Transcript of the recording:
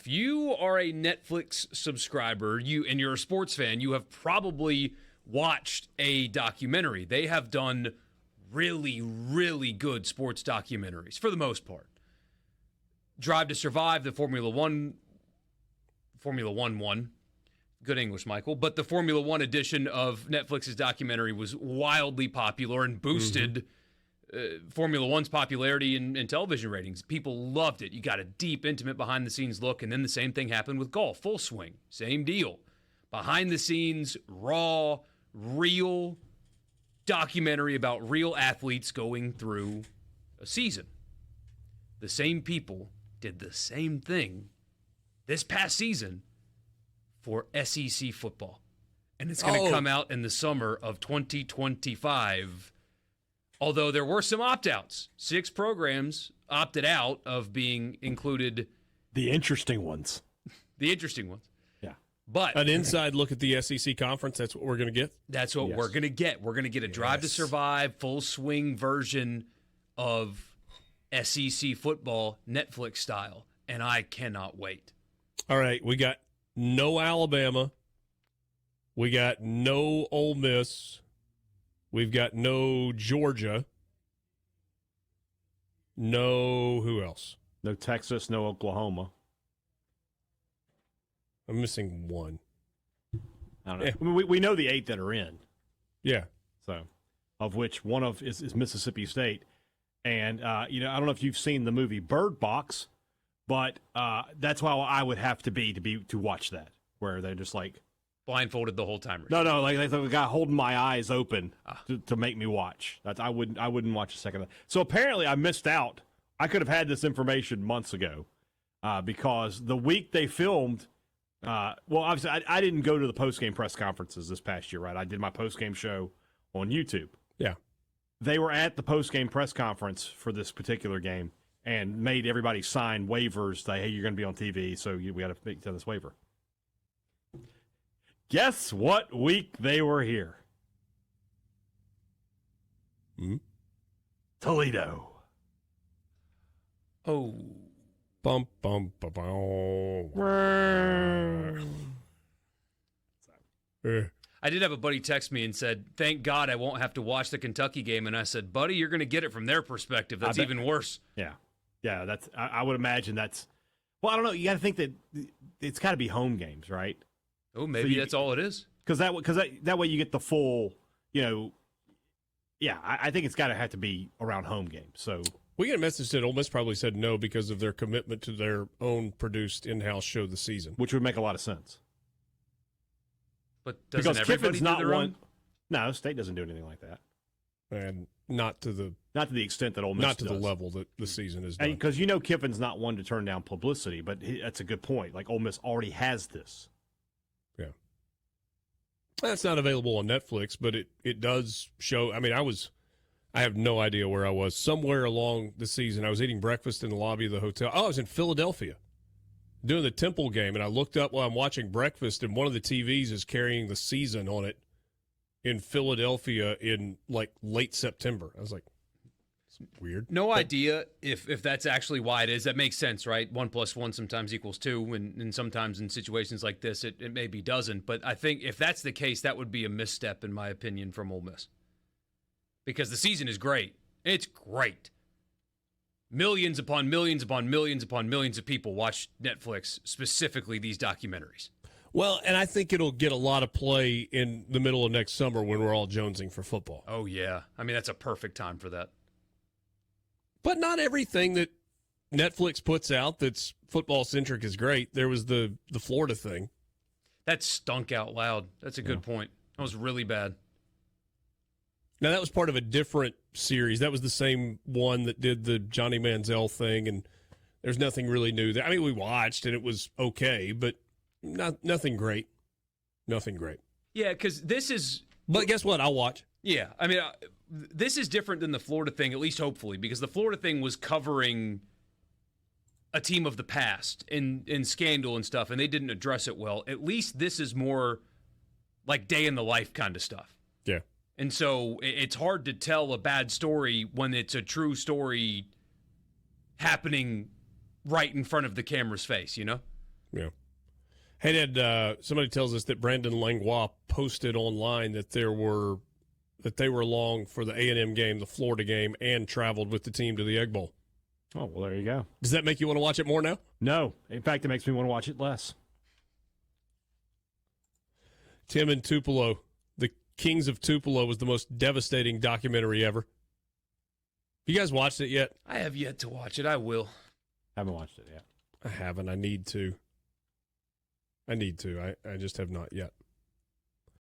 you are a Netflix subscriber, and you're a sports fan, you have probably watched a documentary. They have done really, really good sports documentaries for the most part. Drive to Survive, the Formula One one. Good English, Michael. But the Formula One edition of Netflix's documentary was wildly popular and boosted Formula One's popularity in television ratings. People loved it. You got a deep, intimate, behind-the-scenes look, and then the same thing happened with golf. Full Swing, same deal. Behind-the-scenes, raw, real documentary about real athletes going through a season. The same people did the same thing this past season for SEC football. And it's going to come out in the summer of 2025. Although there were some opt-outs. 6 programs opted out of being included. The interesting ones. The interesting ones. Yeah. But an inside look at the SEC conference, that's what we're going to get? That's what we're going to get. We're going to get a Drive to Survive, full swing version of SEC football, Netflix style. And I cannot wait. All right, we got no Alabama. We got no Ole Miss. We've got no Georgia. No, who else? No Texas, no Oklahoma. I'm missing one. I don't know. I mean, we know the 8 that are in. Yeah. So, of which one of is Mississippi State. And, I don't know if you've seen the movie Bird Box, but that's how I would have to be to watch that, where they're just like blindfolded the whole time. No, like the guy holding my eyes open to make me watch. I wouldn't watch a second of that. So apparently I missed out. I could have had this information months ago because the week they filmed, obviously I didn't go to the post-game press conferences this past year, right? I did my post-game show on YouTube. Yeah. They were at the post-game press conference for this particular game and made everybody sign waivers that, hey, you're going to be on TV, so we got to make this waiver. Guess what week they were here? Toledo. Oh. Bum, bum, bum, bum. I did have a buddy text me and said, thank God I won't have to watch the Kentucky game. And I said, buddy, you're going to get it from their perspective. That's even worse. Yeah. Yeah, that's. I would imagine that's. Well, I don't know. You got to think that it's got to be home games, right? Oh, maybe that's all it is. Because that way you get the full, I think it's got to have to be around home games. So we get a message that Ole Miss probably said no because of their commitment to their own produced in-house show this season. Which would make a lot of sense. But doesn't everybody do their own? No, State doesn't do anything like that. And not to the extent that Ole Miss does. the level that the season is done. Because Kiffin's not one to turn down publicity, but that's a good point. Like Ole Miss already has this. Yeah. That's not available on Netflix, but it does show. I mean, I have no idea where I was. Somewhere along the season, I was eating breakfast in the lobby of the hotel. Oh, I was in Philadelphia doing the Temple game, and I looked up while I'm watching breakfast, and one of the TVs is carrying the season on it in Philadelphia in, like, late September. I was like, it's weird. No idea if that's actually why it is. That makes sense, right? 1 + 1 sometimes equals 2, and sometimes in situations like this, it maybe doesn't. But I think if that's the case, that would be a misstep, in my opinion, from Ole Miss. Because the season is great. It's great. Millions upon millions upon millions upon millions of people watch Netflix, specifically these documentaries. Well, and I think it'll get a lot of play in the middle of next summer when we're all jonesing for football. Oh, yeah. I mean, that's a perfect time for that. But not everything that Netflix puts out that's football-centric is great. There was the Florida thing. That stunk out loud. That's a good point. That was really bad. Now, that was part of a different series. That was the same one that did the Johnny Manziel thing, and there's nothing really new there. I mean, we watched, and it was okay, but nothing great. Nothing great. Yeah, because this is... But guess what? I'll watch. Yeah, I mean, this is different than the Florida thing, at least hopefully, because the Florida thing was covering a team of the past in scandal and stuff, and they didn't address it well. At least this is more like day in the life kind of stuff. Yeah. And so it's hard to tell a bad story when it's a true story happening right in front of the camera's face, you know? Yeah. Hey, Dad, somebody tells us that Brandon Langlois posted online that they were along for the A&M game, the Florida game, and traveled with the team to the Egg Bowl. Oh, well, there you go. Does that make you want to watch it more now? No. In fact, it makes me want to watch it less. Tim in Tupelo. The Kings of Tupelo was the most devastating documentary ever. You guys watched it yet? I have yet to watch it. I will. Haven't watched it yet. I haven't. I need to. I just have not yet.